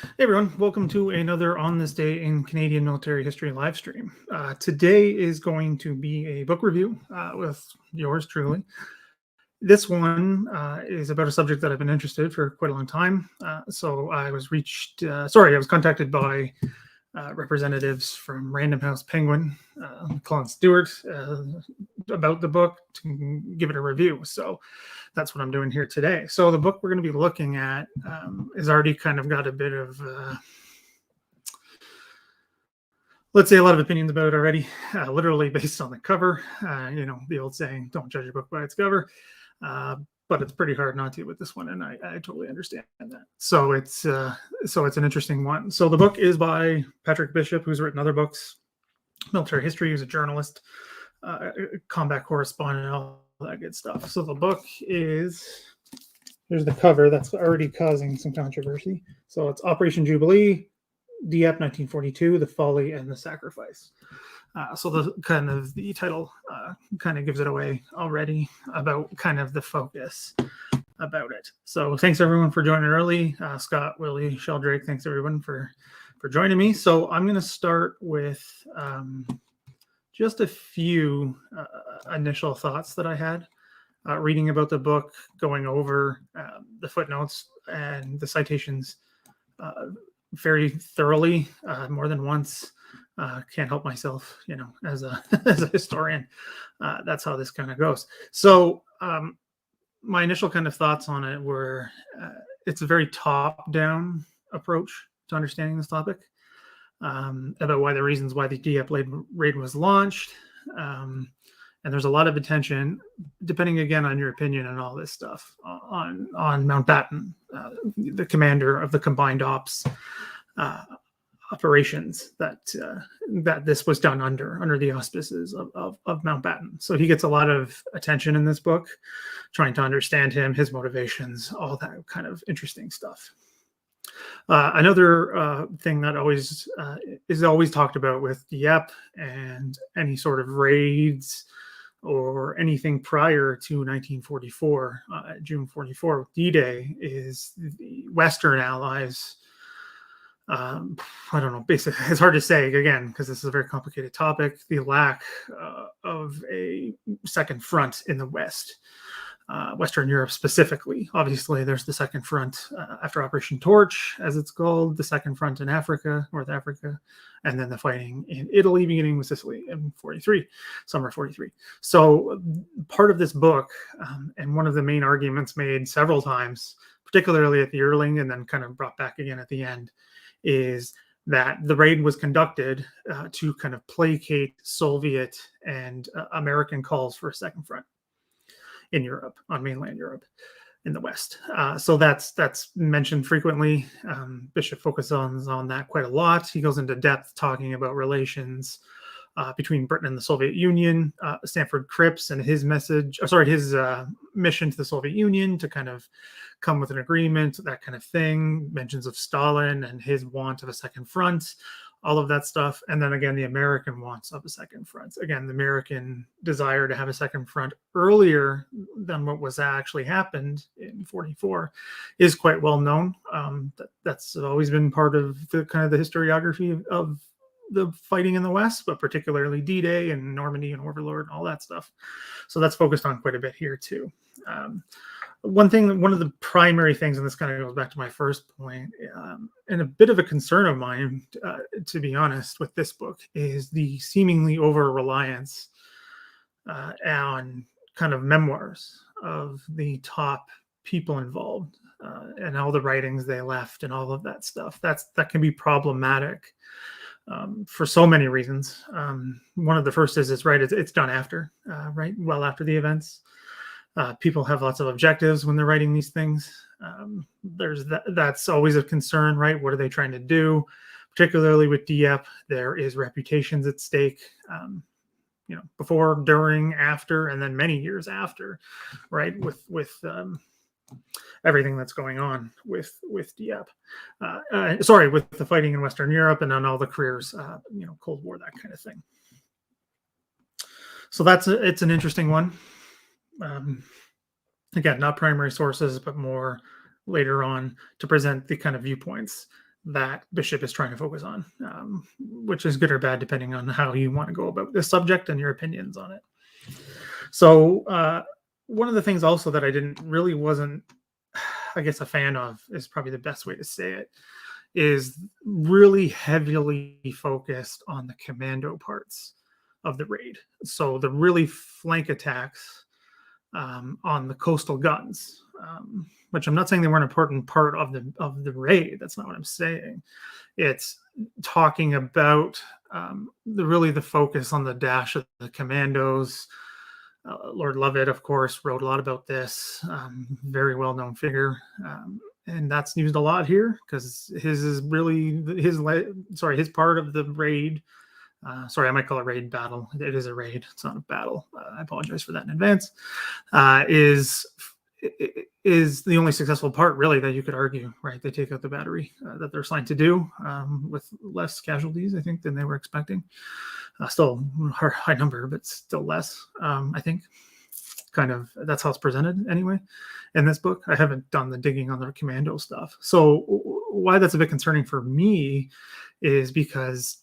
Hey everyone, welcome to another On This Day in Canadian Military History live stream. Today is going to be a book review with yours truly. This one is about a subject that I've been interested for quite a long time. So I was contacted by representatives from Random House Penguin, Colin Stewart, about the book to give it a review. So that's what I'm doing here today. So the book we're going to be looking at is already kind of got a bit of, let's say, a lot of opinions about it already, literally based on the cover. The old saying, don't judge a book by its cover. But it's pretty hard not to with this one, and I totally understand that. So it's an interesting one. So the book is by Patrick Bishop, who's written other books, military history. He's a journalist, combat correspondent, all that good stuff. So the book is, here's the cover that's already causing some controversy. So it's Operation Jubilee, Dieppe 1942, the Folly and the Sacrifice. So the title kind of gives it away already about kind of the focus about it. So thanks everyone for joining early. Scott, Willie, Sheldrake, thanks everyone for joining me. So I'm going to start with just a few initial thoughts that I had reading about the book, going over the footnotes and the citations very thoroughly, more than once. Can't help myself, as a as a historian. That's how this kind of goes. So my initial kind of thoughts on it were it's a very top-down approach to understanding this topic, about why the reasons why the Dieppe raid was launched. And there's a lot of attention, depending again on your opinion and all this stuff, on Mountbatten, the commander of the combined ops operations that this was done under the auspices of Mountbatten. So he gets a lot of attention in this book, trying to understand him, his motivations, all that kind of interesting stuff. Another thing that is always talked about with Dieppe and any sort of raids or anything prior to 1944, June 44, D-Day, is the Western Allies. I don't know, basically, it's hard to say again, because this is a very complicated topic, the lack of a second front in the West, Western Europe specifically. Obviously, there's the second front after Operation Torch, as it's called, the second front in Africa, North Africa, and then the fighting in Italy, beginning with Sicily in summer 43. So part of this book, and one of the main arguments made several times, particularly at the Erling and then kind of brought back again at the end, is that the raid was conducted to kind of placate Soviet and American calls for a second front in Europe, on mainland Europe, in the West. So that's mentioned frequently. Bishop focuses on that quite a lot. He goes into depth talking about relations between Britain and the Soviet Union, Stanford Cripps and his mission to the Soviet Union to kind of come with an agreement, that kind of thing, mentions of Stalin and his want of a second front, all of that stuff. And then again, the American wants of a second front. Again, the American desire to have a second front earlier than what was actually happened in 44 is quite well known. That's always been part of the kind of the historiography of the fighting in the West, but particularly D-Day and Normandy and Overlord and all that stuff. So that's focused on quite a bit here too. One of the primary things, and this kind of goes back to my first point, and a bit of a concern of mine, to be honest, with this book, is the seemingly over-reliance on kind of memoirs of the top people involved and all the writings they left and all of that stuff. That can be problematic for so many reasons. One of the first is it's done after, well after the events. People have lots of objectives when they're writing these things. That's always a concern, right? What are they trying to do? Particularly with Dieppe, there is reputations at stake, before, during, after, and then many years after, right? With everything that's going on with Dieppe. With the fighting in Western Europe and on all the careers, Cold War, that kind of thing. So it's an interesting one. Again, not primary sources, but more later on to present the kind of viewpoints that Bishop is trying to focus on, which is good or bad depending on how you want to go about this subject and your opinions on it. So one of the things also that I wasn't, I guess, a fan of is probably the best way to say it, is really heavily focused on the commando parts of the raid. So the really flank attacks on the coastal guns, which I'm not saying they weren't an important part of the raid. That's not what I'm saying. It's talking about the focus on the dash of the commandos. Lord Lovett, of course, wrote a lot about this. Very well-known figure, and that's used a lot here because his is really his part of the raid. Sorry, I might call it raid battle. It is a raid. It's not a battle. I apologize for that in advance. Is the only successful part, really, that you could argue, right? They take out the battery that they're assigned to do with less casualties, I think, than they were expecting. Still a high number, but still less, I think. Kind of, that's how it's presented anyway in this book. I haven't done the digging on the commando stuff. So why that's a bit concerning for me is because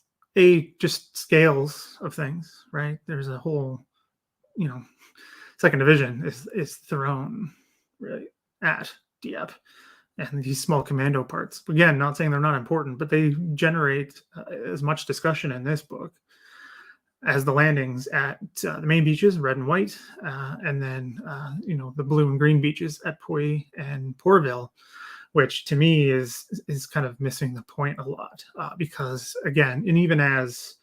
just scales of things, right? There's a whole, second division is thrown right at Dieppe, and these small commando parts. Again, not saying they're not important, but they generate as much discussion in this book as the landings at the main beaches, red and white, and then the blue and green beaches at Puy and Pourville, which to me is kind of missing the point a lot, because again, and even as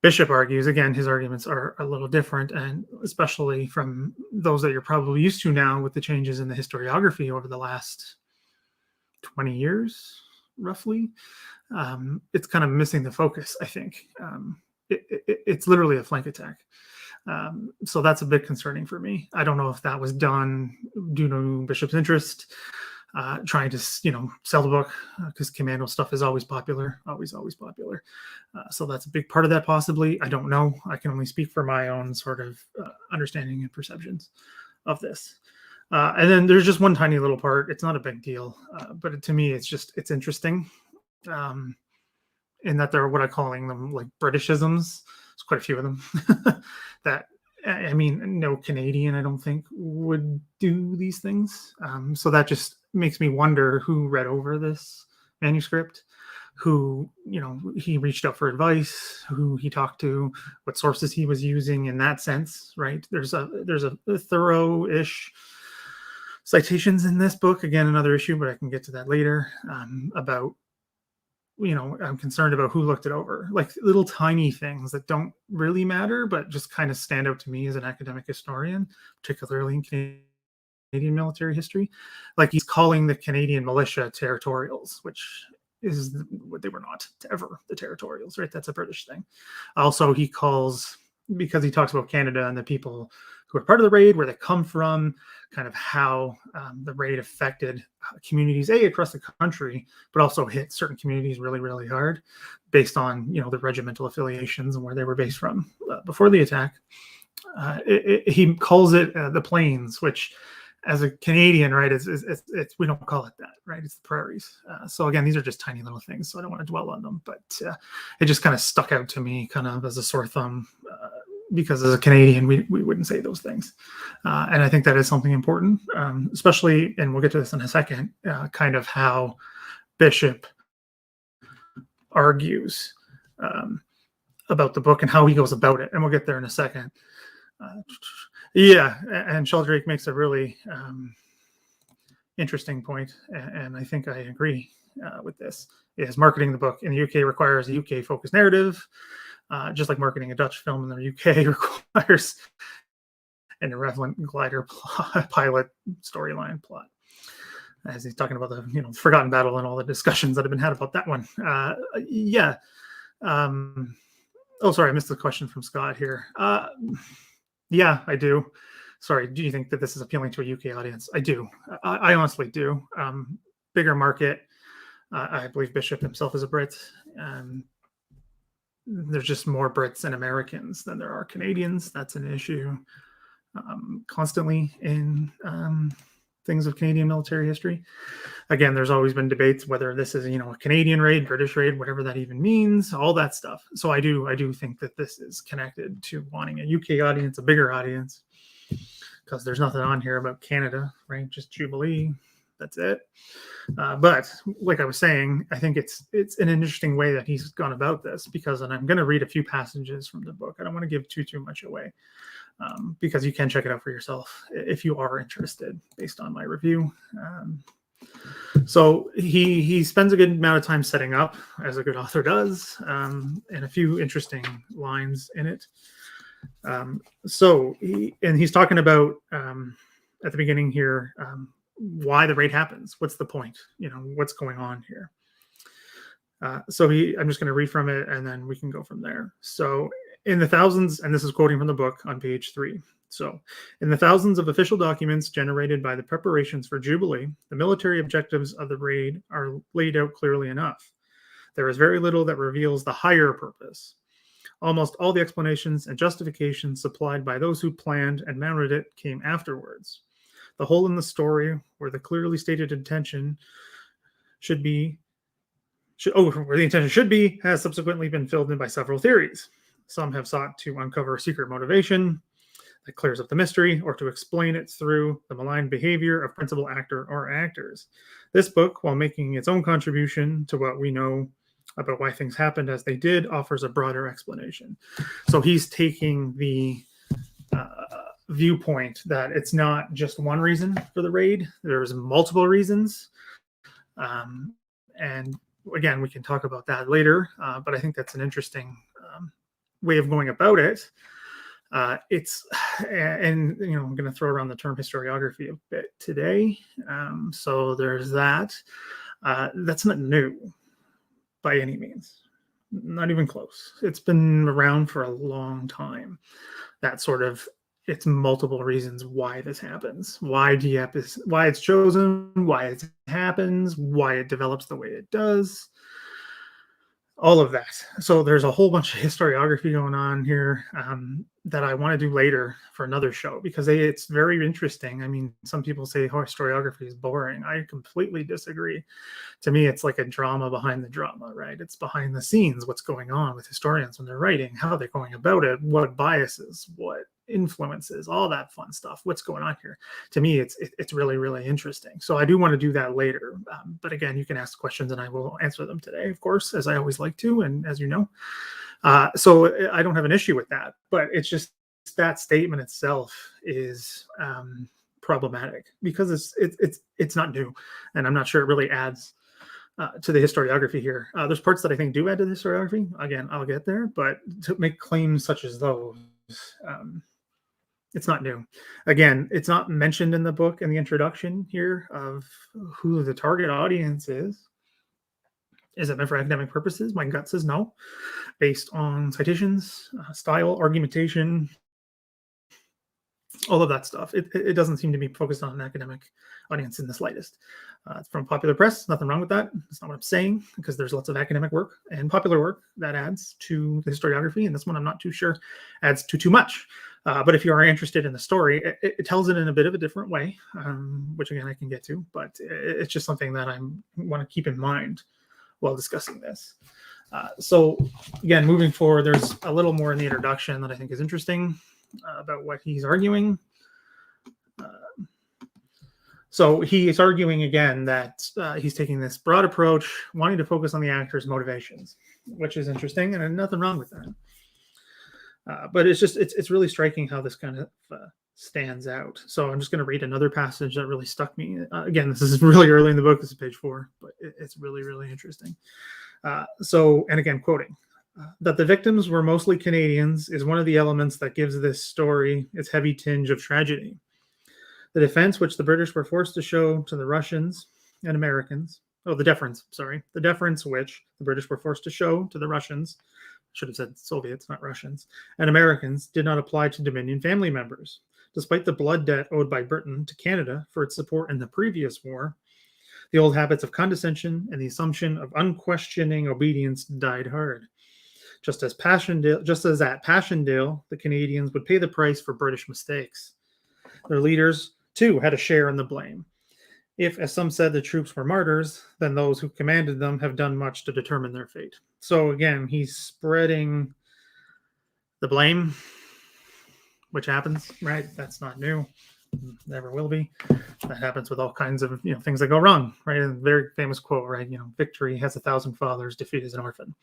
Bishop argues, again, his arguments are a little different, and especially from those that you're probably used to now with the changes in the historiography over the last 20 years, roughly. It's kind of missing the focus, I think. It's literally a flank attack. So that's a bit concerning for me. I don't know if that was done due to Bishop's interest, trying to sell the book, because commando stuff is always popular, always popular. So that's a big part of that, possibly. I don't know. I can only speak for my own sort of understanding and perceptions of this. And then there's just one tiny little part. It's not a big deal, but to me, it's interesting. In that they're what I'm calling them like Britishisms. There's quite a few of them that, I mean, no Canadian, I don't think, would do these things. So that just makes me wonder who read over this manuscript, who, he reached out for advice, who he talked to, what sources he was using in that sense, right? There's a thorough-ish citations in this book. Again, another issue, but I can get to that later, about, I'm concerned about who looked it over, like little tiny things that don't really matter, but just kind of stand out to me as an academic historian, particularly in Canadian military history. Like he's calling the Canadian militia territorials, which is what they were not ever, the territorials, right? That's a British thing. Also, he calls, because he talks about Canada and the people who are part of the raid, where they come from, kind of how the raid affected communities across the country, but also hit certain communities really, really hard based on the regimental affiliations and where they were based from before the attack. He calls it the plains, which, as a Canadian, right, it's we don't call it that, right? It's the prairies. So again, these are just tiny little things, so I don't want to dwell on them, but it just kind of stuck out to me, kind of as a sore thumb. Because as a Canadian, we wouldn't say those things. And I think that is something important, especially, and we'll get to this in a second, kind of how Bishop argues about the book and how he goes about it. And we'll get there in a second. And Sheldrake makes a really interesting point, and I think I agree with this, is marketing the book in the UK requires a UK-focused narrative. Just like marketing a Dutch film in the UK requires an irrelevant glider pilot storyline plot. As he's talking about the forgotten battle and all the discussions that have been had about that one. Sorry, I missed the question from Scott here. Yeah, I do. Sorry, do you think that this is appealing to a UK audience? I do. I honestly do. Bigger market. I believe Bishop himself is a Brit. There's just more Brits and Americans than there are Canadians. That's an issue constantly in things of Canadian military history. Again, there's always been debates whether this is, a Canadian raid, British raid, whatever that even means, all that stuff. So I do think that this is connected to wanting a UK audience, a bigger audience, because there's nothing on here about Canada, right? Just Jubilee. That's it. But like I was saying, I think it's an interesting way that he's gone about this, because, and I'm going to read a few passages from the book. I don't want to give too much away, because you can check it out for yourself if you are interested based on my review. So he spends a good amount of time setting up, as a good author does, and a few interesting lines in it. So he's talking about at the beginning here, why the raid happens. What's the point? What's going on here? So I'm just going to read from it, and then we can go from there. So in the thousands, and this is quoting from the book on page 3. So, in the thousands of official documents generated by the preparations for Jubilee, the military objectives of the raid are laid out clearly enough. There is very little that reveals the higher purpose. Almost all the explanations and justifications supplied by those who planned and mounted it came afterwards. The hole in the story, where the clearly stated intention should be, where the intention should be, has subsequently been filled in by several theories. Some have sought to uncover a secret motivation that clears up the mystery, or to explain it through the malign behavior of principal actor or actors. This book, while making its own contribution to what we know about why things happened as they did, offers a broader explanation. So he's taking the viewpoint that it's not just one reason for the raid. There's multiple reasons. And again, we can talk about that later, but I think that's an interesting way of going about it. I'm going to throw around the term historiography a bit today. So there's that. That's not new by any means, not even close. It's been around for a long time. That sort of, it's multiple reasons why this happens, why Dieppe is, why it's chosen, why it happens, why it develops the way it does. All of that. So there's a whole bunch of historiography going on here that I want to do later for another show, because it's very interesting. I mean, some people say historiography is boring. I completely disagree. To me, it's like a drama behind the drama, right? It's behind the scenes, what's going on with historians when they're writing, how they're going about it, what biases, what influences, all that fun stuff. What's going on here? To me, it's really, really interesting. So I do want to do that later. But again, you can ask questions and I will answer them today, of course, as I always like to, and as you know. So I don't have an issue with that, but it's just that statement itself is problematic, because it's not new, and I'm not sure it really adds to the historiography here. There's parts that I think do add to the historiography. Again, I'll get there, but to make claims such as those, it's not new. Again, it's not mentioned in the book in the introduction here of who the target audience is. Is it meant for academic purposes? My gut says no, based on citations, style, argumentation, all of that stuff. It doesn't seem to be focused on an academic audience in the slightest. It's from popular press. Nothing wrong with that. That's not what I'm saying, because there's lots of academic work and popular work that adds to the historiography, and this one I'm not too sure adds too much. But if you are interested in the story, it tells it in a bit of a different way, which again I can get to, but it's just something that I want to keep in mind while discussing this. So again, moving forward, there's a little more in the introduction that I think is interesting about what he's arguing. So he is arguing again that he's taking this broad approach, wanting to focus on the actor's motivations, which is interesting, and nothing wrong with that. But it's really striking how this kind of stands out. So I'm just going to read another passage that really stuck me. Again, this is really early in the book. This is page 4, but it's really, really interesting. And again, quoting, that the victims were mostly Canadians is one of the elements that gives this story its heavy tinge of tragedy. The defense which the British were forced to show to the Russians and Americans, the deference which the British were forced to show to the Russians, should have said Soviets, not Russians, and Americans, did not apply to Dominion family members. Despite the blood debt owed by Britain to Canada for its support in the previous war, the old habits of condescension and the assumption of unquestioning obedience died hard. Just as at Passchendaele, the Canadians would pay the price for British mistakes. Their leaders, too, had a share in the blame. If, as some said, the troops were martyrs, then those who commanded them have done much to determine their fate. So again, he's spreading the blame, which happens, right? That's not new. Never will be. That happens with all kinds of things that go wrong, right? And very famous quote, right? Victory has 1,000 fathers, defeat is an orphan.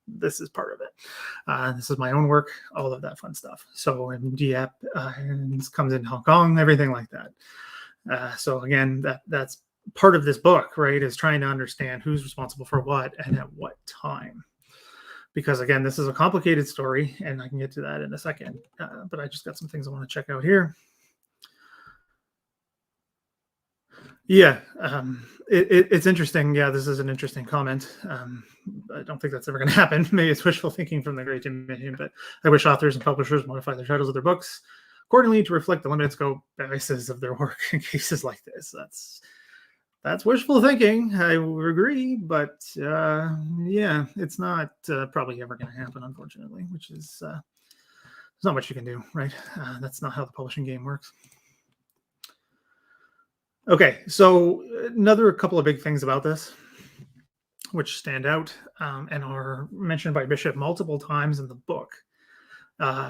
This is part of it. This is my own work, all of that fun stuff. So in Dieppe, comes in Hong Kong, everything like that. So again, that's part of this book, right? Is trying to understand who's responsible for what and at what time. Because again, this is a complicated story, and I can get to that in a second. But I just got some things I want to check out here. Yeah, it's interesting. Yeah, this is an interesting comment. I don't think that's ever going to happen. Maybe it's wishful thinking from the Great Dominion, but I wish authors and publishers modify the titles of their books accordingly to reflect the limited scope basis of their work in cases like this. That's wishful thinking. I agree, but yeah, it's not probably ever going to happen, unfortunately, which is there's not much you can do, right? That's not how the publishing game works. Okay, so another couple of big things about this, which stand out and are mentioned by Bishop multiple times in the book,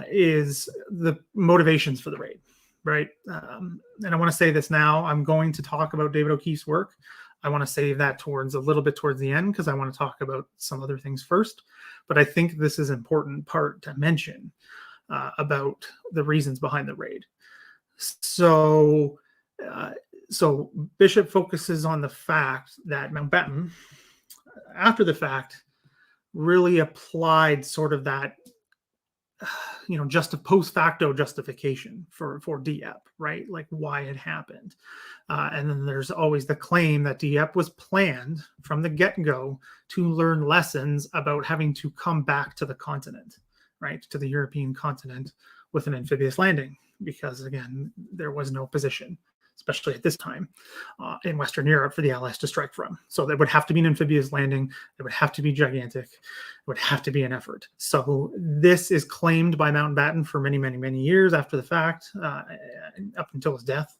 is the motivations for the raid, right? And I want to say this now. I'm going to talk about David O'Keefe's work. I want to save that a little bit towards the end because I want to talk about some other things first. But I think this is an important part to mention about the reasons behind the raid. So Bishop focuses on the fact that Mountbatten, after the fact, really applied sort of that, just a post facto justification for Dieppe, right? Like why it happened. And then there's always the claim that Dieppe was planned from the get-go to learn lessons about having to come back to the continent, right? To the European continent with an amphibious landing, because again, there was no position, especially at this time in Western Europe, for the Allies to strike from. So there would have to be an amphibious landing. It would have to be gigantic. It would have to be an effort. So this is claimed by Mountbatten for many, many, many years after the fact, up until his death,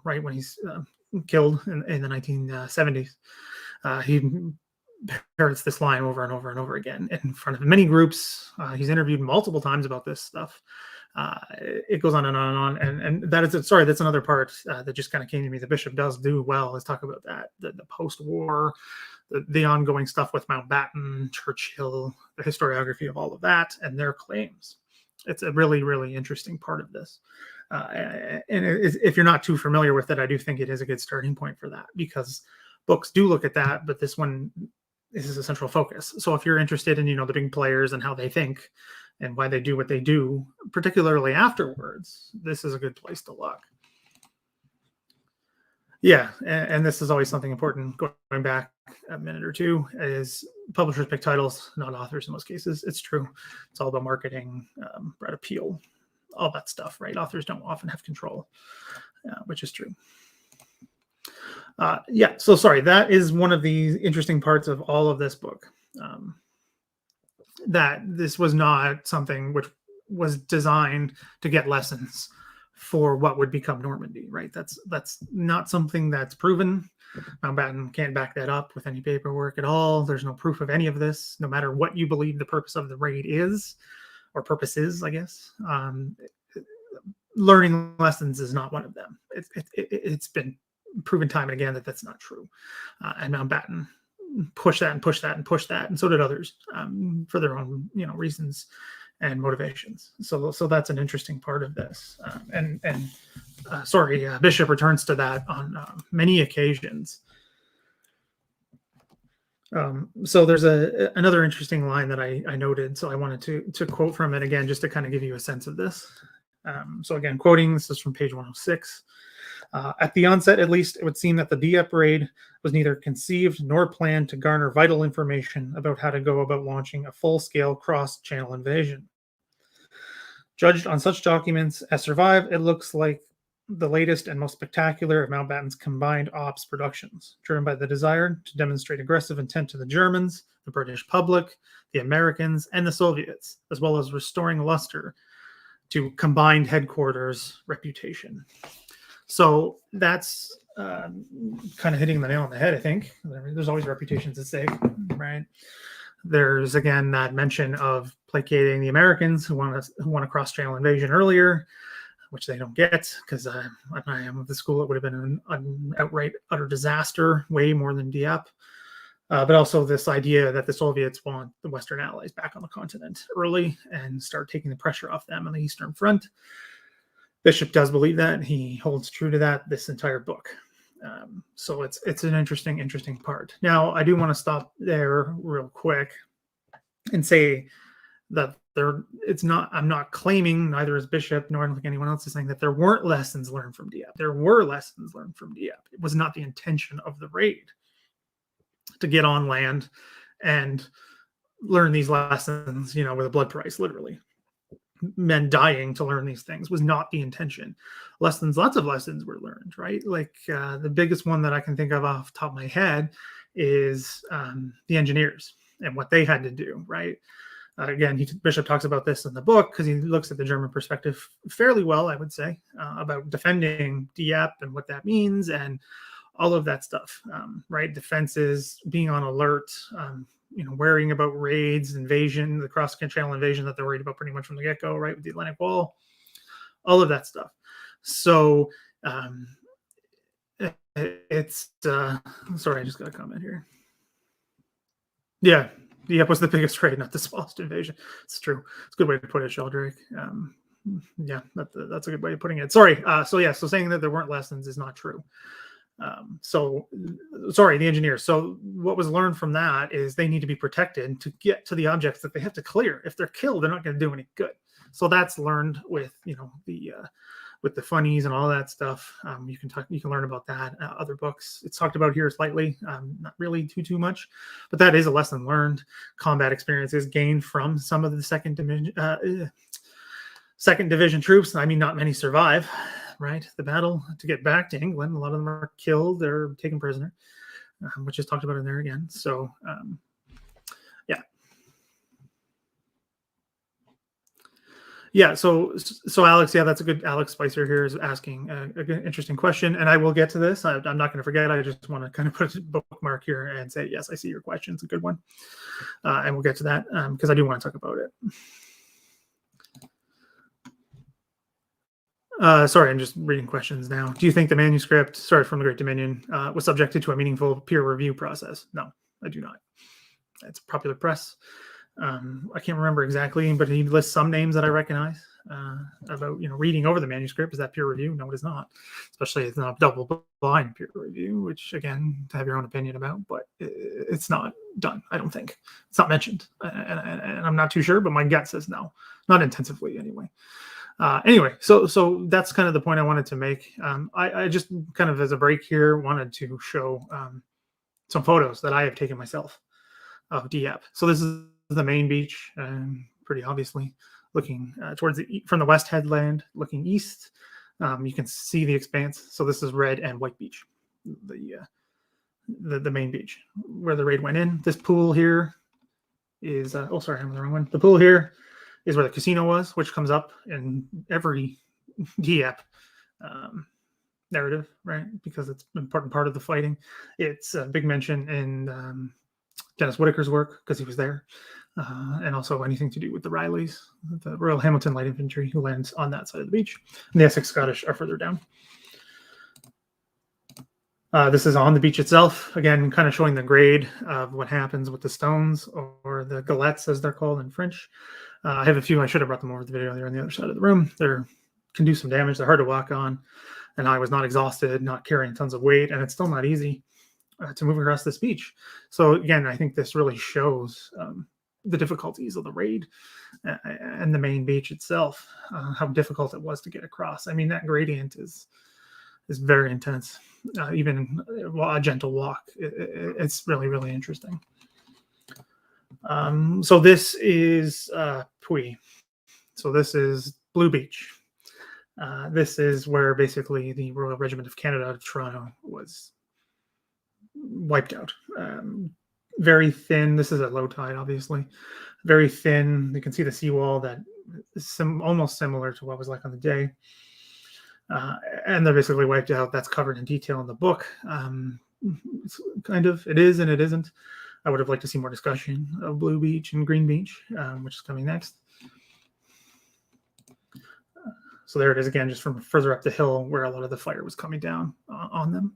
right when he's killed in the 1970s. He parrots this line over and over and over again in front of many groups. He's interviewed multiple times about this stuff. It goes on and on and on, and that is that's another part that just kind of came to me. The Bishop does do well is talk about that, the post-war, the ongoing stuff with Mountbatten, Churchill, the historiography of all of that, and their claims. It's a really, really interesting part of this. And if you're not too familiar with it, I do think it is a good starting point for that, because books do look at that, but this is a central focus. So if you're interested in, the big players and how they think and why they do what they do, particularly afterwards, this is a good place to look. Yeah, and this is always something important. Going back a minute or two, is publishers pick titles, not authors in most cases. It's true. It's all about marketing, broad appeal, all that stuff, right? Authors don't often have control, which is true. Yeah, so sorry, that is one of the interesting parts of all of this book. That this was not something which was designed to get lessons for what would become Normandy, right? That's not something that's proven. Mountbatten can't back that up with any paperwork at all. There's no proof of any of this, no matter what you believe the purpose of the raid is, or purposes, I guess. Learning lessons is not one of them. It's been proven time and again that that's not true. And Mountbatten pushed that and pushed that and pushed that, and so did others for their own reasons and motivations. So that's an interesting part of this. Bishop returns to that on many occasions. So there's another interesting line that I noted, so I wanted to quote from it again, just to kind of give you a sense of this. So again, quoting, this is from page 106. At the onset, at least, it would seem that the Dieppe raid was neither conceived nor planned to garner vital information about how to go about launching a full-scale cross-channel invasion. Judged on such documents as survive, it looks like the latest and most spectacular of Mountbatten's combined ops productions, driven by the desire to demonstrate aggressive intent to the Germans, the British public, the Americans, and the Soviets, as well as restoring luster to combined headquarters reputation. So that's kind of hitting the nail on the head, I think. There's always reputations at stake, right? There's, again, that mention of placating the Americans who want a cross-channel invasion earlier, which they don't get, because I am of the school it would have been an outright utter disaster, way more than Dieppe. But also this idea that the Soviets want the Western Allies back on the continent early and start taking the pressure off them on the Eastern Front. Bishop does believe that. He holds true to that this entire book. So it's an interesting part. Now, I do want to stop there real quick and say that I'm not claiming, neither is Bishop nor like anyone else is saying, that there weren't lessons learned from Dieppe. There were lessons learned from Dieppe. It was not the intention of the raid to get on land and learn these lessons, with a blood price, literally. Men dying to learn these things was not the intention. Lots of lessons were learned, right? Like the biggest one that I can think of off the top of my head is the engineers and what they had to do, right? Again, Bishop talks about this in the book because he looks at the German perspective fairly well, I would say, about defending Dieppe and what that means and all of that stuff, right? Defenses, being on alert, worrying about raids, invasion, the cross-channel invasion that they're worried about pretty much from the get-go, right, with the Atlantic Wall, all of that stuff. So it's sorry, I just got a comment here. Yeah, Dieppe was the biggest raid, not the smallest invasion. It's true. It's a good way to put it, Sheldrake. Yeah, that's a good way of putting it. Sorry. So saying that there weren't lessons is not true. Sorry, the engineers. So what was learned from that is they need to be protected to get to the objects that they have to clear. If they're killed, they're not going to do any good. So that's learned with with the funnies and all that stuff. You can learn about that. Other books, it's talked about here slightly, not really too much, but that is a lesson learned. Combat experiences gained from some of the second division troops. I mean, not many survive. Right, the battle to get back to England, a lot of them are killed or taken prisoner, which is talked about in there again. So, yeah. So Alex, that's a good. Alex Spicer here is asking a good, interesting question, and I will get to this. I'm not going to forget. I just want to kind of put a bookmark here and say, yes, I see your question. It's a good one, and we'll get to that because I do want to talk about it. Sorry, I'm just reading questions now. Do you think the manuscript, from the Great Dominion, was subjected to a meaningful peer review process? No, I do not. It's popular press. I can't remember exactly, but he lists some names that I recognize about reading over the manuscript. Is that peer review? No, it is not. Especially it's not double-blind peer review, which again, to have your own opinion about, but it's not done. I don't think it's not mentioned, and I'm not too sure, but my gut says no, not intensively anyway. Anyway, so that's kind of the point I wanted to make. I just kind of as a break here wanted to show some photos that I have taken myself of Dieppe. So this is the main beach, pretty obviously looking towards from the west headland, looking east. You can see the expanse. So this is red and white beach, the main beach where the raid went in. This pool here is I'm on the wrong one. The pool here is where the casino was, which comes up in every Dieppe narrative, right? Because it's an important part of the fighting. It's a big mention in Dennis Whitaker's work because he was there, and also anything to do with the Rileys, the Royal Hamilton Light Infantry, who lands on that side of the beach. And the Essex Scottish are further down. This is on the beach itself, again, kind of showing the grade of what happens with the stones, or the galettes, as they're called in French. I have a few. I should have brought them over to the video. They're on the other side of the room. They can do some damage. They're hard to walk on. And I was not exhausted, not carrying tons of weight, and it's still not easy to move across this beach. So again, I think this really shows the difficulties of the raid and the main beach itself, how difficult it was to get across. I mean, that gradient is very intense. Even a gentle walk, it's really, really interesting. So this is Puy. So this is Blue Beach. This is where basically the Royal Regiment of Canada of Toronto was wiped out. Very thin. This is at low tide, obviously. Very thin. You can see the seawall that is almost similar to what was like on the day. and they're basically wiped out. That's covered in detail in the book. It is and it isn't. I would have liked to see more discussion of Blue Beach and Green Beach, which is coming next. So there it is again, just from further up the hill where a lot of the fire was coming down on them.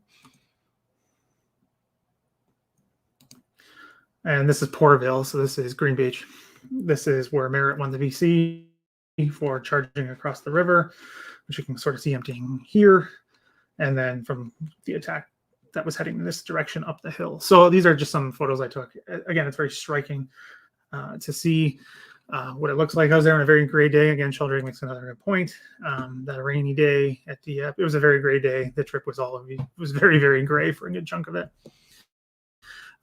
And this is Porterville, so this is Green Beach. This is where Merritt won the VC for charging across the river, which you can sort of see emptying here. And then from the attack that was heading in this direction up the hill. So these are just some photos I took. Again, it's very striking to see what it looks like. I was there on a very gray day. Again, Sheldrick makes another good point. That rainy day at Dieppe, it was a very gray day. The trip was very, very gray for a good chunk of it.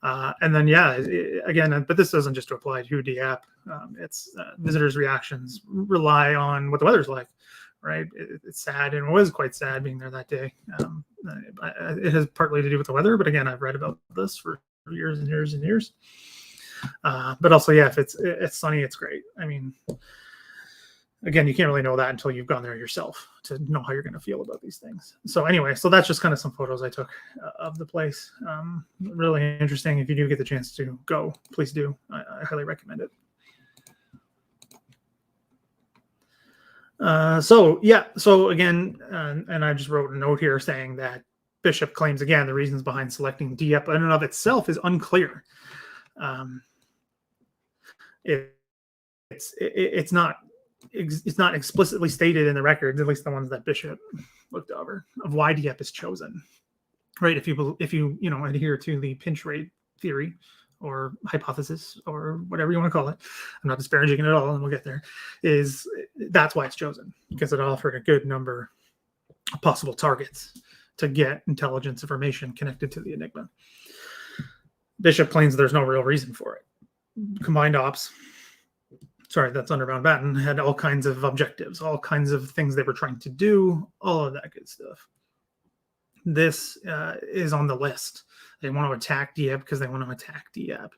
And then, yeah, again, but this doesn't just apply to Dieppe. It's visitors' reactions rely on what the weather's like, right? It's sad, and it was quite sad being there that day. It has partly to do with the weather, but again, I've read about this for years and years and years. But also, yeah, if it's sunny, it's great. I mean, again, you can't really know that until you've gone there yourself to know how you're going to feel about these things. So anyway, so that's just kind of some photos I took of the place. Really interesting. If you do get the chance to go, please do. I highly recommend it. So again, and I just wrote a note here saying that Bishop claims, again, the reasons behind selecting Dieppe in and of itself is unclear. It's not explicitly stated in the records, at least the ones that Bishop looked over, of why Dieppe is chosen, right? If you adhere to the pinch rate theory or hypothesis or whatever you want to call it, I'm not disparaging it at all, and we'll get there. That's why it's chosen, because it offered a good number of possible targets to get intelligence information connected to the Enigma. Bishop claims there's no real reason for it. Combined Ops. Sorry, that's Underbound Batten, had all kinds of objectives, all kinds of things they were trying to do, all of that good stuff. This is on the list. They want to attack Dieppe because they want to attack Dieppe.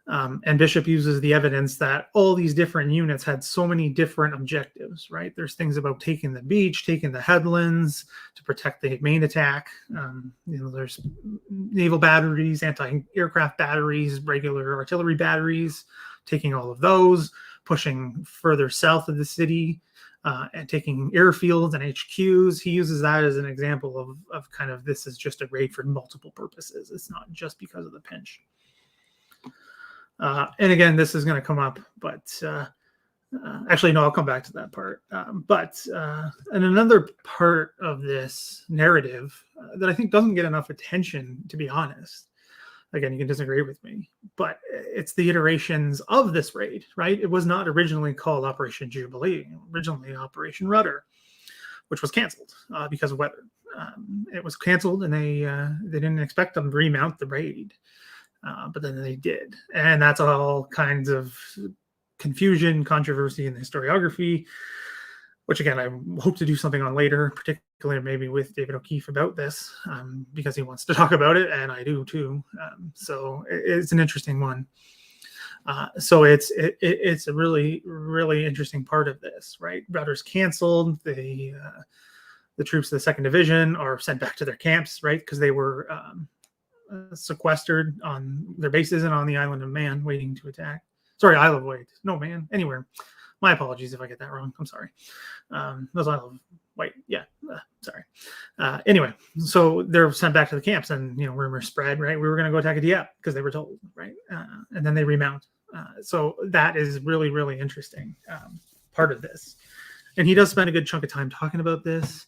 And Bishop uses the evidence that all these different units had so many different objectives, right? There's things about taking the beach, taking the headlands to protect the main attack. There's naval batteries, anti-aircraft batteries, regular artillery batteries, taking all of those, pushing further south of the city, and taking airfields and HQs. He uses that as an example of kind of, this is just a raid for multiple purposes. It's not just because of the pinch. And again, this is going to come up, but actually, no, I'll come back to that part. And another part of this narrative that I think doesn't get enough attention, to be honest, again, you can disagree with me, but it's the iterations of this raid, right? It was not originally called Operation Jubilee, originally Operation Rudder, which was canceled because of weather. It was canceled, and they didn't expect them to remount the raid, but then they did. And that's all kinds of confusion, controversy in the historiography, which again, I hope to do something on later, particularly maybe with David O'Keefe about this, because he wants to talk about it, and I do too. So it's an interesting one. So it's a really, really interesting part of this, right? Rudder's canceled. The troops of the 2nd Division are sent back to their camps, right? Because they were sequestered on their bases and on the island of Man, waiting to attack. Sorry, Isle of Wight. No, Man, anywhere. My apologies if I get that wrong. I'm sorry. Those Isle of Wight. Yeah, sorry. Anyway, so they're sent back to the camps, and rumors spread. Right, we were going to go attack a Dieppe because they were told. Right, and then they remount. So that is really, really interesting part of this. And he does spend a good chunk of time talking about this.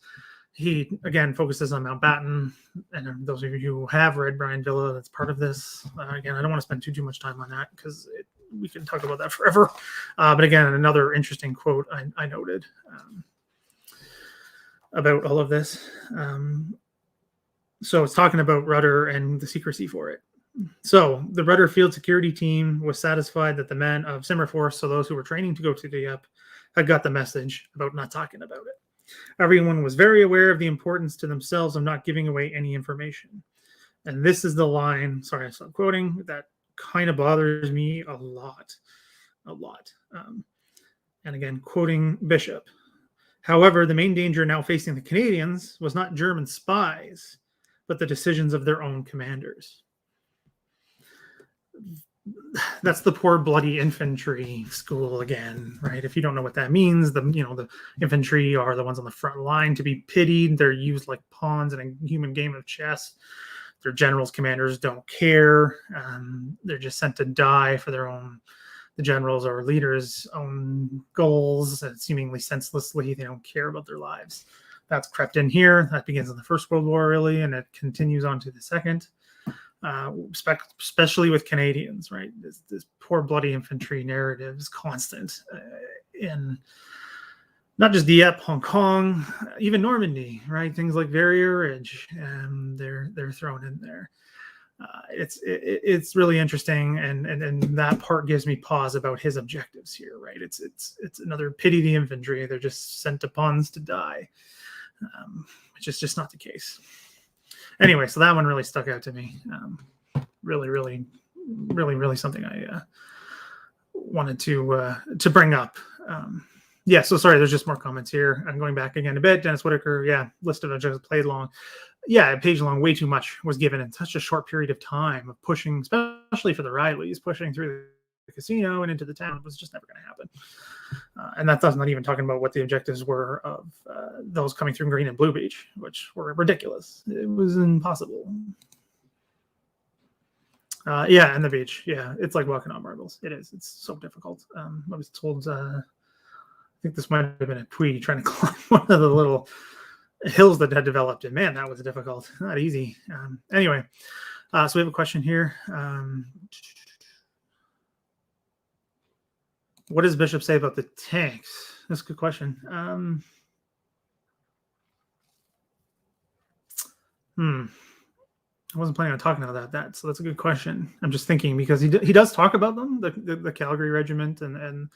He, again, focuses on Mountbatten. And those of you who have read Brian Villa, that's part of this. Again, I don't want to spend too much time on that because we can talk about that forever. But again, another interesting quote I noted about all of this. So it's talking about Rudder and the secrecy for it. So the Rudder field security team was satisfied that the men of Simmerforce, so those who were training to go to Dieppe, had got the message about not talking about it. Everyone was very aware of the importance to themselves of not giving away any information. And this is the line, sorry, I stopped quoting, that kind of bothers me a lot. And again, quoting Bishop, However, the main danger now facing the Canadians was not German spies, but the decisions of their own commanders. That's the poor bloody infantry school again, right? If you don't know what that means, the infantry are the ones on the front line to be pitied. They're used like pawns in a human game of chess. Their generals, commanders don't care. They're just sent to die for the generals or leaders' own goals, and seemingly senselessly. They don't care about their lives. That's crept in here. That begins in the First World War, really, and it continues on to the Second. Especially with Canadians, right? This poor bloody infantry narrative is constant in not just Dieppe, Hong Kong, even Normandy, right? Things like Verrier Ridge, they're thrown in there. It's really interesting, and that part gives me pause about his objectives here, right? It's another pity the infantry. They're just sent to pawns to die, which is just not the case. Anyway, so that one really stuck out to me. Really something I wanted to bring up. Yeah, so sorry, there's just more comments here. I'm going back again a bit. Dennis Whitaker, yeah, list of objectives played long. Yeah, a page long, way too much was given in such a short period of time of pushing, especially for the Rileys, pushing through the casino and into the town was just never going to happen. And that's not even talking about what the objectives were of those coming through Green and Blue Beach, which were ridiculous. It was impossible. Yeah, and the beach. Yeah, it's like walking on marbles. It is. It's so difficult. I was told, I think this might have been a Puy trying to climb one of the little hills that had developed. And man, that was difficult. Not easy. Anyway, so we have a question here. What does Bishop say about the tanks? That's a good question. I wasn't planning on talking about that, so that's a good question. I'm just thinking because he does talk about them, the Calgary Regiment and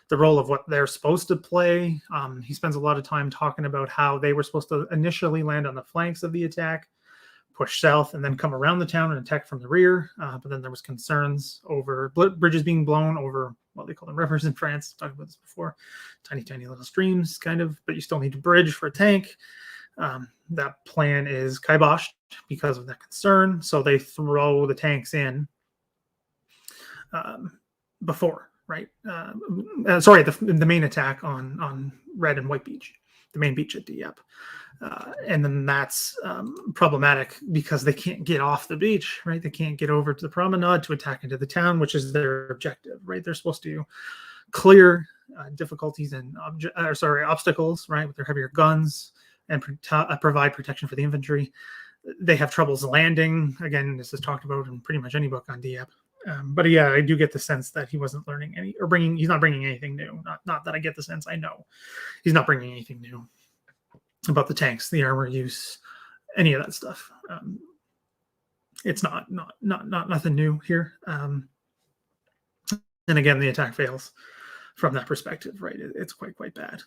the role of what they're supposed to play. He spends a lot of time talking about how they were supposed to initially land on the flanks of the attack, push south, and then come around the town and attack from the rear. But then there was concerns over bridges being blown over what they call them rivers in France. I've talked about this before. Tiny little streams, kind of, but you still need a bridge for a tank. That plan is kiboshed because of that concern. So they throw the tanks in before, right? Sorry, the main attack on Red and White Beach, the main beach at Dieppe. And then that's problematic because they can't get off the beach, right? They can't get over to the promenade to attack into the town, which is their objective, right? They're supposed to clear difficulties and obstacles, right, with their heavier guns and provide protection for the infantry. They have troubles landing. Again, this is talked about in pretty much any book on Dieppe. But yeah, I do get the sense that he wasn't learning he's not bringing anything new. Not that I get the sense, I know he's not bringing anything new about the tanks, the armor use, any of that stuff. It's not nothing new here. And again, the attack fails from that perspective, right? It's quite bad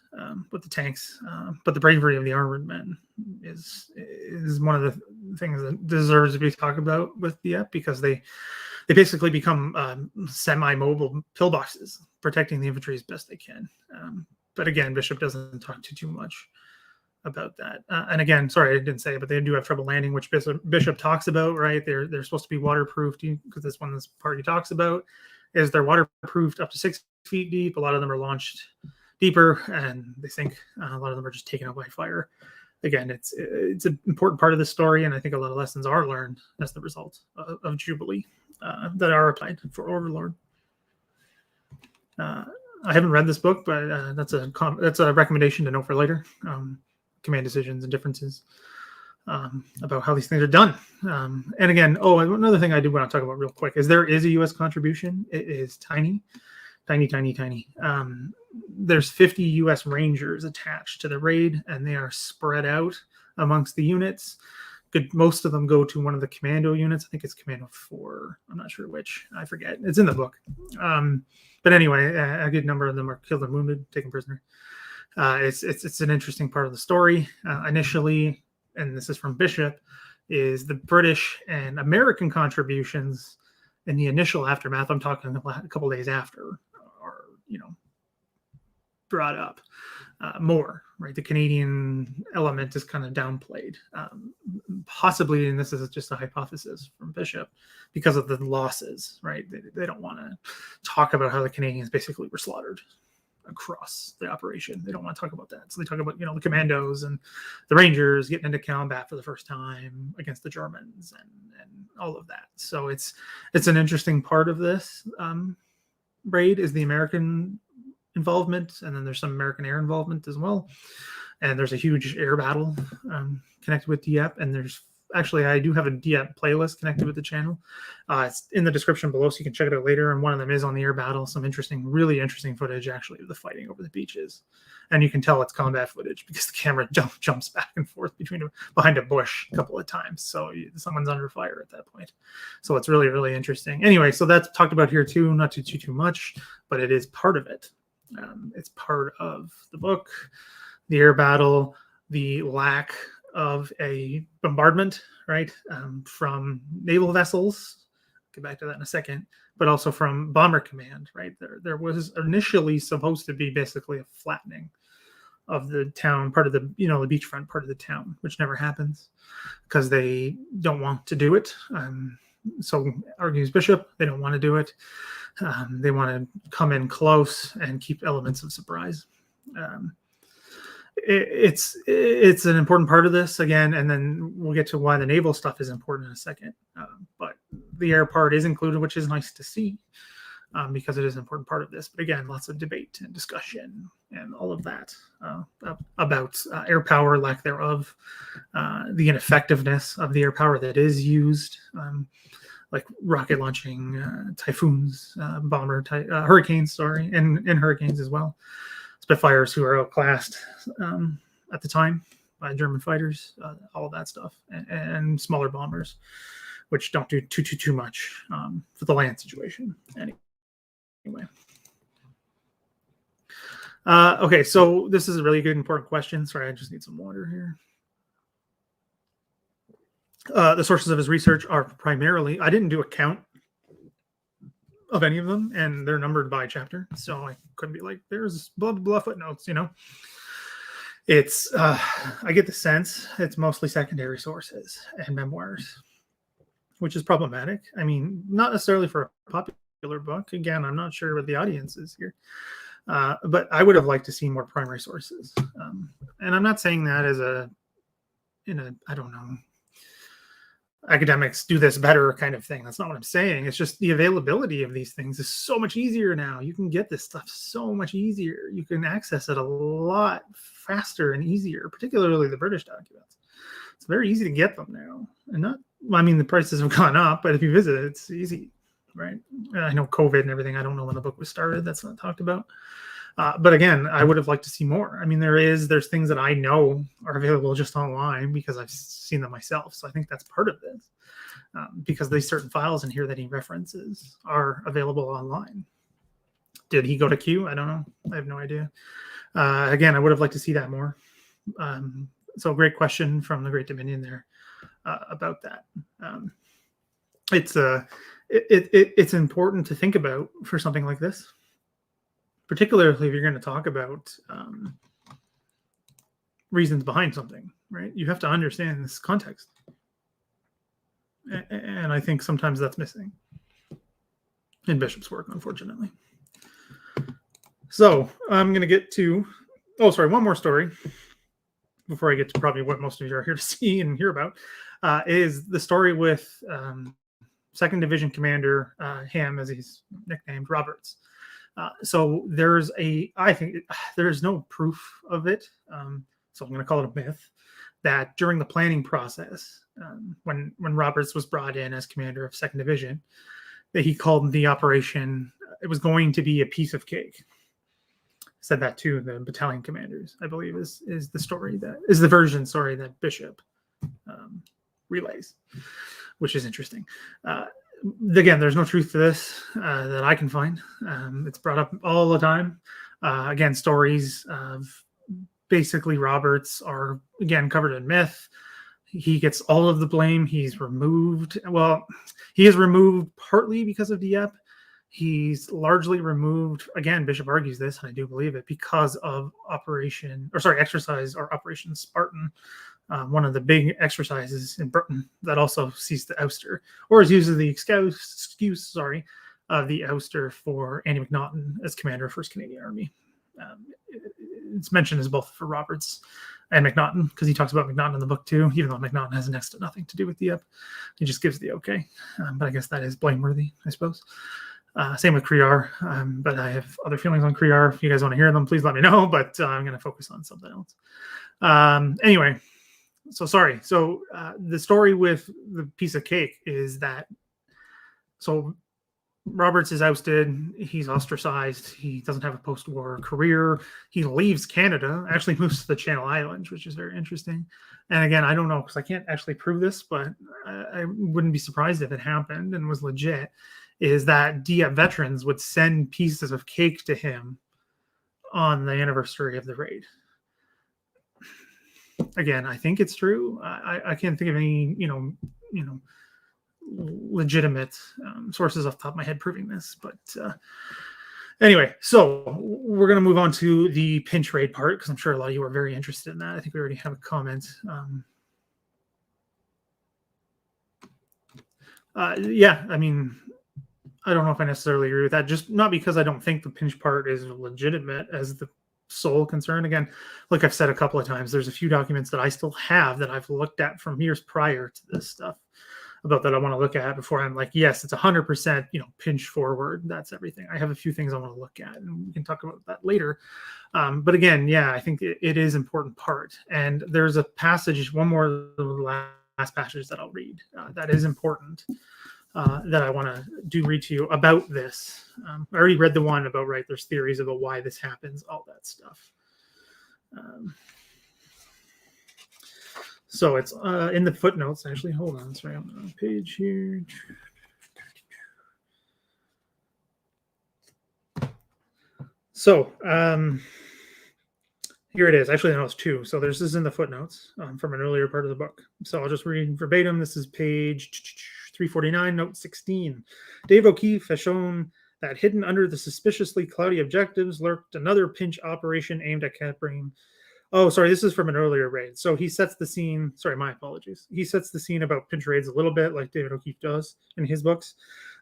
with the tanks. But the bravery of the armored men is one of the things that deserves to be talked about with Dieppe, because they basically become semi-mobile pillboxes, protecting the infantry as best they can. But again, Bishop doesn't talk too much about that. And again, sorry, I didn't say it, but they do have trouble landing, which Bishop talks about, right? They're supposed to be waterproofed, because this part he talks about is they're waterproofed up to 6 feet deep. A lot of them are launched deeper and they sink. A lot of them are just taken out by fire. Again, it's an important part of the story, and I think a lot of lessons are learned as the result of Jubilee that are applied for Overlord. I haven't read this book, but that's a recommendation to know for later. Command decisions and differences about how these things are done. And again, another thing I do want to talk about real quick is there is a U.S. contribution. It is tiny. There's 50 U.S. Rangers attached to the raid, and they are spread out amongst the units. Most of them go to one of the commando units. I think it's Commando 4. I'm not sure which. I forget. It's in the book. But anyway, a good number of them are killed and wounded, taken prisoner. It's an interesting part of the story. Initially, and this is from Bishop, is the British and American contributions in the initial aftermath. I'm talking a couple days after, are brought up. more, right? The Canadian element is kind of downplayed, possibly, and this is just a hypothesis from Bishop, because of the losses, right? They don't want to talk about how the Canadians basically were slaughtered across the operation. They don't want to talk about that. So they talk about, the Commandos and the Rangers getting into combat for the first time against the Germans and all of that. So it's an interesting part of this raid is the American involvement, and then there's some American air involvement as well. And there's a huge air battle connected with Dieppe, and there's actually, I do have a Dieppe playlist connected with the channel. It's in the description below, so you can check it out later. And one of them is on the air battle. Some really interesting footage, actually, of the fighting over the beaches. And you can tell it's combat footage because the camera jumps back and forth behind a bush a couple of times. So someone's under fire at that point. So it's really interesting. Anyway, so that's talked about here too. Not too much, but it is part of it. It's part of the book, the air battle, the lack of a bombardment, right, from naval vessels. I'll get back to that in a second, but also from bomber command, right? There was initially supposed to be basically a flattening of the town, part of the, the beachfront part of the town, which never happens because they don't want to do it. So argues Bishop, they don't want to do it. They want to come in close and keep elements of surprise. It's an important part of this again, and then we'll get to why the naval stuff is important in a second. But the air part is included, which is nice to see because it is an important part of this. But again, lots of debate and discussion and all of that about air power, lack thereof, the ineffectiveness of the air power that is used, like rocket launching typhoons, hurricanes, and hurricanes as well. Spitfires who are outclassed at the time by German fighters, all of that stuff, and smaller bombers, which don't do too much for the land situation. Anyway, okay, so this is a really good, important question. Sorry, I just need some water here. The sources of his research are primarily, I didn't do a count of any of them, and they're numbered by chapter, so I couldn't be like, there's blah blah footnotes. It's I get the sense it's mostly secondary sources and memoirs, which is problematic. I mean, not necessarily for a popular book. Again, I'm not sure what the audience is here, but I would have liked to see more primary sources. And I'm not saying that as I don't know, academics do this better kind of thing. That's not what I'm saying. It's just the availability of these things is so much easier now. You can get this stuff so much easier. You can access it a lot faster and easier, particularly the British documents. It's very easy to get them now. And the prices have gone up, but if you visit it, it's easy, right? I know COVID and everything. I don't know when the book was started. That's not talked about. But again, I would have liked to see more. I mean, there's things that I know are available just online because I've seen them myself. So I think that's part of this, because there's certain files in here that he references are available online. Did he go to Q? I don't know. I have no idea. Again, I would have liked to see that more. So great question from the Great Dominion there about that. It's important to think about for something like this. Particularly if you're going to talk about reasons behind something, right? You have to understand this context. And I think sometimes that's missing in Bishop's work, unfortunately. So I'm going to get to, one more story before I get to probably what most of you are here to see and hear about, is the story with 2nd Division Commander Ham, as he's nicknamed, Roberts. So I think there's no proof of it. So I'm going to call it a myth that during the planning process, when Roberts was brought in as commander of 2nd Division, that he called the operation, it was going to be a piece of cake. Said that to the battalion commanders, I believe is the version that Bishop relays, which is interesting. Again, there's no truth to this that I can find. It's brought up all the time. Again, stories of basically Roberts are, again, covered in myth. He gets all of the blame. He's removed. Well, he is removed partly because of Dieppe. he's largely removed, again, Bishop argues this, and I do believe it, because of exercise or Operation Spartan, one of the big exercises in Britain that also sees the ouster, or is used as the excuse of the ouster for Andy McNaughton as commander of 1st Canadian Army. It's mentioned as both for Roberts and McNaughton, because he talks about McNaughton in the book too, even though McNaughton has next to nothing to do with Dieppe. He just gives the okay. But I guess that is blameworthy, I suppose. Same with Criar, but I have other feelings on Criar. If you guys want to hear them, please let me know, but I'm going to focus on something else. Anyway, so sorry. So the story with the piece of cake is that, so Roberts is ousted. He's ostracized. He doesn't have a post-war career. He leaves Canada, actually moves to the Channel Islands, which is very interesting. And again, I don't know, because I can't actually prove this, but I wouldn't be surprised if it happened and was legit, is that Dieppe veterans would send pieces of cake to him on the anniversary of the raid. Again, I think it's true. I can't think of any, legitimate sources off the top of my head proving this. But anyway, so we're going to move on to the pinch raid part, because I'm sure a lot of you are very interested in that. I think we already have a comment. Yeah, I mean, I don't know if I necessarily agree with that, just not because I don't think the pinch part is legitimate as the sole concern. Again, like I've said a couple of times, there's a few documents that I still have that I've looked at from years prior to this stuff about that I want to look at before I'm like, yes, it's 100%, pinch forward. That's everything. I have a few things I want to look at, and we can talk about that later. But again, yeah, I think it is an important part. And there's a passage, one more last passage that I'll read that is important. That I want to read to you about this. I already read the one about, there's theories about why this happens, all that stuff. So it's in the footnotes, actually. Hold on, sorry, I'm on the page here. So here it is. Actually, no, it's 2. So this is in the footnotes from an earlier part of the book. So I'll just read verbatim. This is page 349, note 16. Dave O'Keefe has shown that hidden under the suspiciously cloudy objectives lurked another pinch operation aimed at capturing. Oh, sorry, this is from an earlier raid. So he sets the scene. Sorry, my apologies. He sets the scene about pinch raids a little bit, like David O'Keefe does in his books,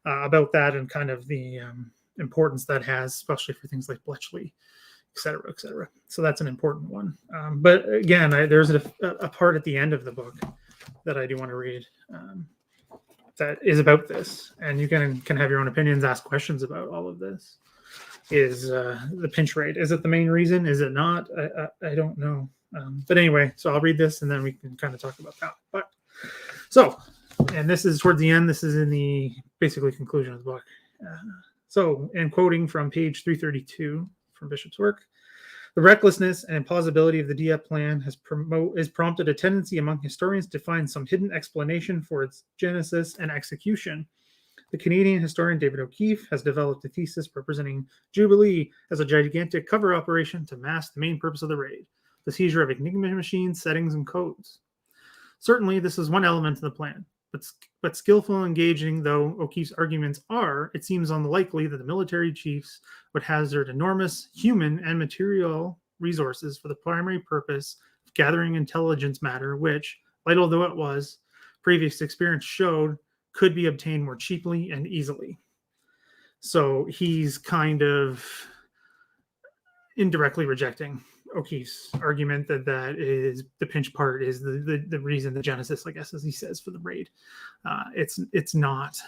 about that and kind of the importance that has, especially for things like Bletchley, et cetera, et cetera. So that's an important one. But again, there's a part at the end of the book that I do want to read that is about this. And you can have your own opinions, ask questions about all of this. Is the pinch raid, is it the main reason? Is it not? I don't know. But anyway, so I'll read this and then we can kind of talk about that. But so, and this is towards the end. This is in the basically conclusion of the book. So, and quoting from page 332 from Bishop's work, the recklessness and implausibility of the Dieppe plan has prompted a tendency among historians to find some hidden explanation for its genesis and execution. The Canadian historian David O'Keefe has developed a thesis representing Jubilee as a gigantic cover operation to mask the main purpose of the raid, the seizure of Enigma machines, settings, and codes. Certainly, this is one element of the plan, but skillful and engaging though O'Keefe's arguments are, it seems unlikely that the military chiefs would hazard enormous human and material resources for the primary purpose of gathering intelligence matter, which, vital though it was, previous experience showed could be obtained more cheaply and easily. So he's kind of indirectly rejecting O'Keefe's argument that is the pinch part is the reason, the genesis, I guess, as he says, for the raid. It's not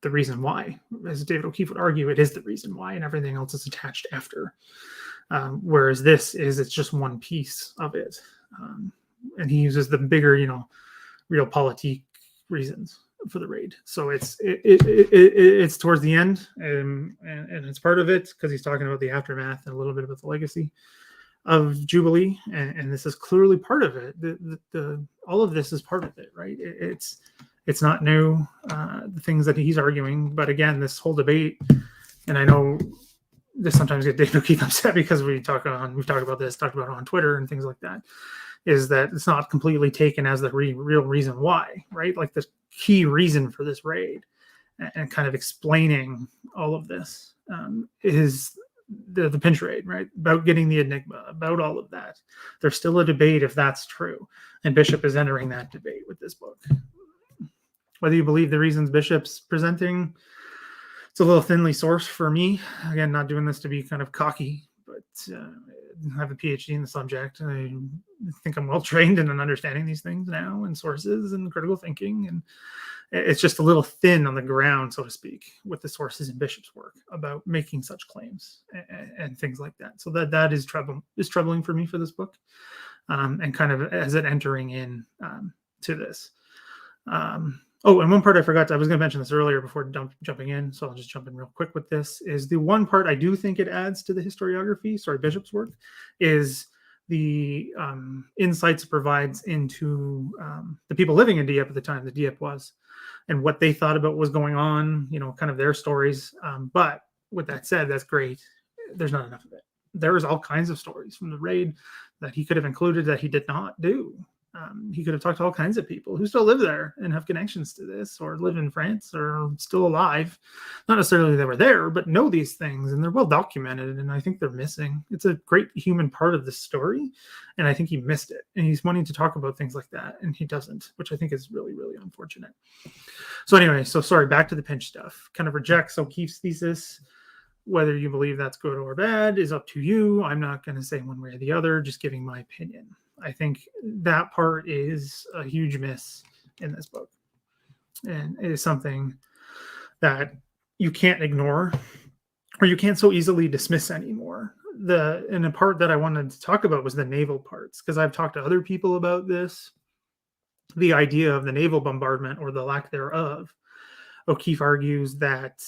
the reason why. As David O'Keefe would argue, it is the reason why, and everything else is attached after. Whereas it's just one piece of it. And he uses the bigger, realpolitik reasons for the raid. So it's towards the end, and it's part of it because he's talking about the aftermath and a little bit about the legacy of Jubilee, and this is clearly part of it. The all of this is part of it, right? It's not new, the things that he's arguing, but again, this whole debate, and I know this sometimes gets David O'Keefe upset because we've talked about it on Twitter and things like that, is that it's not completely taken as the real reason why, right? Like the key reason for this raid. and kind of explaining all of this, is the pinch raid, right? About getting the Enigma, about all of that. There's still a debate if that's true. And Bishop is entering that debate with this book. Whether you believe the reasons Bishop's presenting, it's a little thinly sourced for me. Again, not doing this to be kind of cocky, but I have a PhD in the subject. I think I'm well trained in understanding these things now, and sources and critical thinking. And it's just a little thin on the ground, so to speak, with the sources in Bishop's work about making such claims and things like that. So that is troubling for me for this book, and kind of as it entering in to this. Oh, and one part I forgot, I was going to mention this earlier before jumping in, so I'll just jump in real quick with this, is the one part I do think it adds to the historiography, Bishop's work, is the insights it provides into the people living in Dieppe at the time that Dieppe was, and what they thought about what was going on, kind of their stories. But with that said, that's great. There's not enough of it. There is all kinds of stories from the raid that he could have included that he did not do. He could have talked to all kinds of people who still live there and have connections to this, or live in France, or still alive. Not necessarily they were there, but know these things, and they're well documented, and I think they're missing. It's a great human part of the story, and I think he missed it. And he's wanting to talk about things like that, and he doesn't, which I think is really, really unfortunate. So anyway, back to the pinch stuff. Kind of rejects O'Keefe's thesis. Whether you believe that's good or bad is up to you. I'm not going to say one way or the other, just giving my opinion. I think that part is a huge miss in this book, and it is something that you can't ignore, or you can't so easily dismiss anymore. And the part that I wanted to talk about was the naval parts, because I've talked to other people about this, the idea of the naval bombardment, or the lack thereof. O'Keefe argues that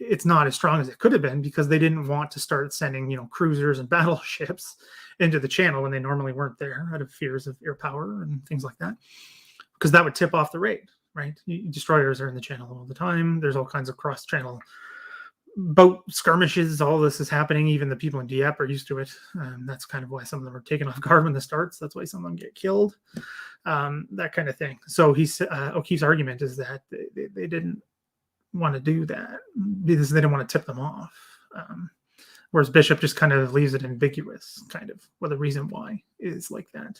it's not as strong as it could have been, because they didn't want to start sending, cruisers and battleships into the channel when they normally weren't there, out of fears of air power and things like that, because that would tip off the raid, right? Destroyers are in the channel all the time. There's all kinds of cross-channel boat skirmishes. All this is happening. Even the people in Dieppe are used to it. That's kind of why some of them are taken off guard when this starts. That's why some of them get killed, that kind of thing. So O'Keefe's argument is that they didn't want to do that because they didn't want to tip them off. Whereas Bishop just kind of leaves it ambiguous, kind of, well, the reason why is like that.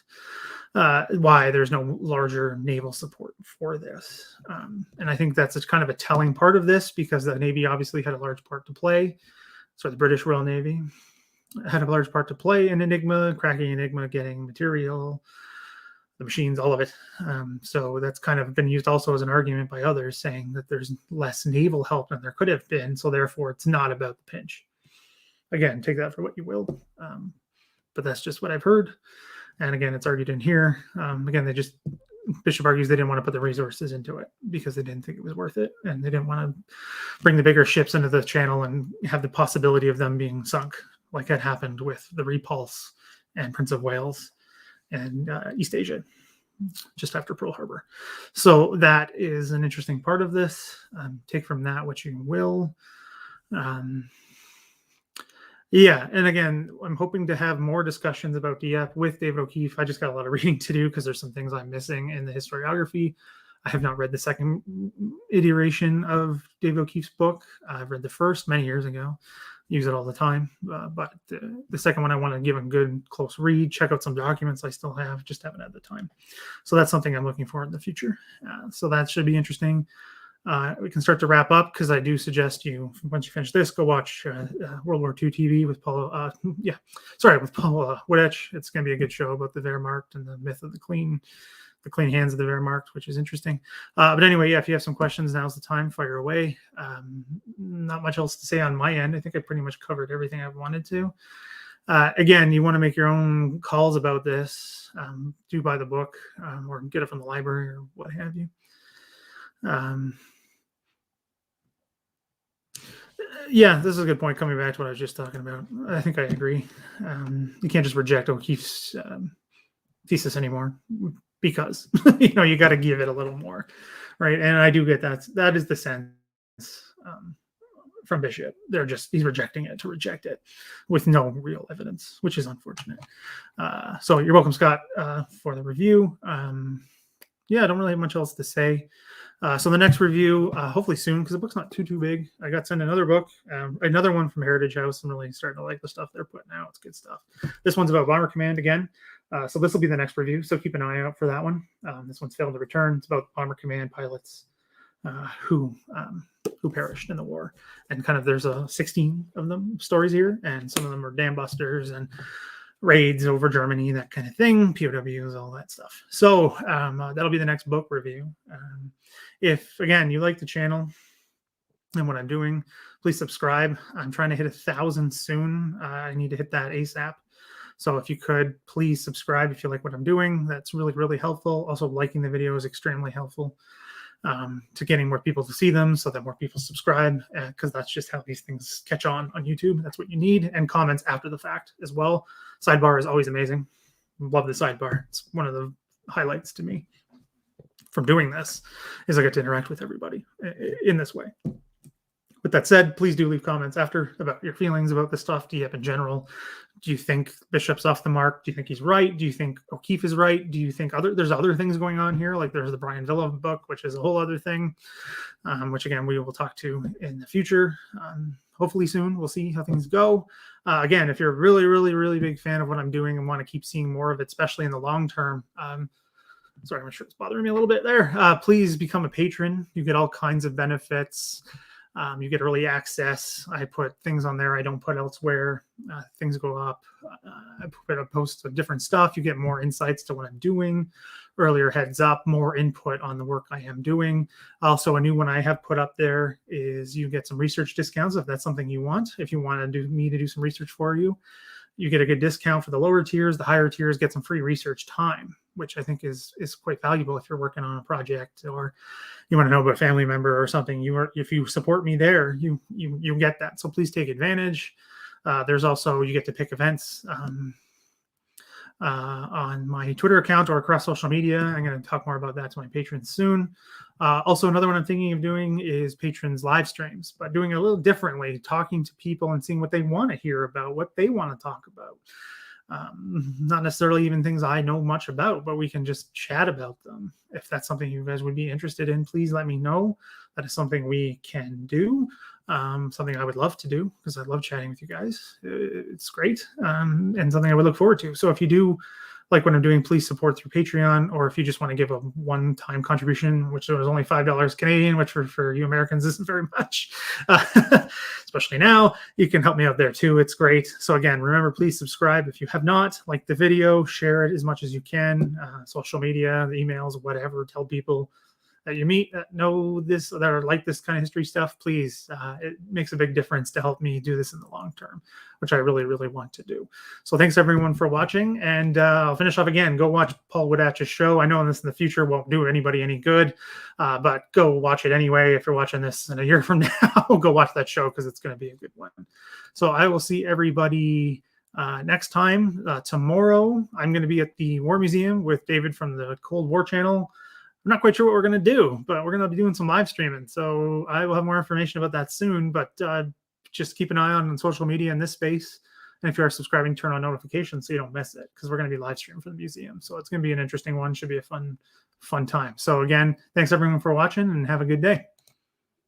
Why there's no larger naval support for this. And I think that's kind of a telling part of this, because the Navy obviously had a large part to play. So the British Royal Navy had a large part to play in Enigma, cracking Enigma, getting material, the machines, all of it. So that's kind of been used also as an argument by others, saying that there's less naval help than there could have been. So therefore, it's not about the pinch. Again, take that for what you will. But that's just what I've heard. And again, it's argued in here. Again, Bishop argues they didn't want to put the resources into it because they didn't think it was worth it. And they didn't want to bring the bigger ships into the channel and have the possibility of them being sunk, like had happened with the Repulse and Prince of Wales and East Asia, just after Pearl Harbor. So that is an interesting part of this. Take from that what you will. Yeah, and again, I'm hoping to have more discussions about Dieppe with David O'Keefe. I just got a lot of reading to do because there's some things I'm missing in the historiography. I have not read the second iteration of David O'Keefe's book. I've read the first many years ago. Use it all the time. But the second one, I want to give a good, close read, check out some documents I still have, just haven't had the time. So that's something I'm looking for in the future. So that should be interesting. We can start to wrap up, because I do suggest you, once you finish this, go watch World War II TV with Paul. With Paul Woodetch. It's going to be a good show about the Wehrmacht and the myth of the clean hands of the Wehrmacht, which is interesting. But anyway, if you have some questions, now's the time. Fire away. Not much else to say on my end. I think I pretty much covered everything I wanted to. Again, you want to make your own calls about this. Do buy the book, or get it from the library, or what have you. Yeah, this is a good point. Coming back to what I was just talking about, I think I agree. You can't just reject O'Keefe's thesis anymore, because you got to give it a little more, right? And I do get that. That is the sense from Bishop. He's rejecting it to reject it with no real evidence, which is unfortunate. So you're welcome, Scott, for the review. yeah, I don't really have much else to say. So the next review, hopefully soon, because the book's not too big. I got sent another book, another one from Heritage House. I'm really starting to like the stuff they're putting out. It's good stuff. This one's about Bomber Command again. So this will be the next review. So keep an eye out for that one. This one's Failed to Return. It's about Bomber Command pilots who perished in the war, and kind of there's 16 of them stories here, and some of them are dam busters and raids over Germany, that kind of thing, POWs, all that stuff. So that'll be the next book review. If, again, you like the channel and what I'm doing, please subscribe. I'm trying to hit 1,000 soon. I need to hit that ASAP. So if you could, please subscribe if you like what I'm doing. That's really, really helpful. Also, liking the video is extremely helpful to getting more people to see them so that more people subscribe, because that's just how these things catch on YouTube. That's what you need. And comments after the fact as well. Sidebar is always amazing. Love the sidebar. It's one of the highlights to me from doing this, is I get to interact with everybody in this way. With that said, please do leave comments after about your feelings about the stuff, Dieppe in general. Do you think Bishop's off the mark? Do you think he's right? Do you think O'Keefe is right? Do you think there's other things going on here? Like there's the Brian Villa book, which is a whole other thing, which again, we will talk to in the future. Hopefully soon. We'll see how things go. Again, if you're a really, really, really big fan of what I'm doing and want to keep seeing more of it, especially in the long term, sorry, I'm sure it's bothering me a little bit there. Please become a patron. You get all kinds of benefits. You get early access. I put things on there I don't put elsewhere. Things go up. I put a post of different stuff. You get more insights to what I'm doing, earlier heads up, more input on the work I am doing. Also, a new one I have put up there is you get some research discounts if that's something you want. If you want me to do some research for you, you get a good discount for the lower tiers. The higher tiers get some free research time, which I think is quite valuable if you're working on a project or you want to know about a family member or something. If you support me there, you get that. So please take advantage. There's also, you get to pick events on my Twitter account or across social media. I'm going to talk more about that to my patrons soon. Also, another one I'm thinking of doing is patrons live streams, but doing it a little differently, talking to people and seeing what they want to hear about, what they want to talk about. Not necessarily even things I know much about, but we can just chat about them. If that's something you guys would be interested in, please let me know. That is something we can do. Something I would love to do because I love chatting with you guys. It's great, and something I would look forward to. So if you do like what I'm doing, please support through Patreon, or if you just want to give a one-time contribution, which was only $5 Canadian, which for you Americans isn't very much, especially now, you can help me out there too. It's great. So again, remember, please subscribe if you have not. Like the video, share it as much as you can, social media, the emails, whatever. Tell people that you meet that know this, that are like this kind of history stuff. Please, it makes a big difference to help me do this in the long term, which I really, really want to do. So thanks everyone for watching, and I'll finish off again. Go watch Paul Wodatch's show. I know this in the future won't do anybody any good, but go watch it anyway. If you're watching this in a year from now, go watch that show because it's going to be a good one. So I will see everybody next time. Tomorrow, I'm going to be at the War Museum with David from the Cold War channel. I'm not quite sure what we're going to do, but we're going to be doing some live streaming. So I will have more information about that soon, but just keep an eye on social media in this space. And if you are subscribing, turn on notifications so you don't miss it, because we're going to be live streaming for the museum. So it's going to be an interesting one. Should be a fun time. So again, thanks everyone for watching, and have a good day.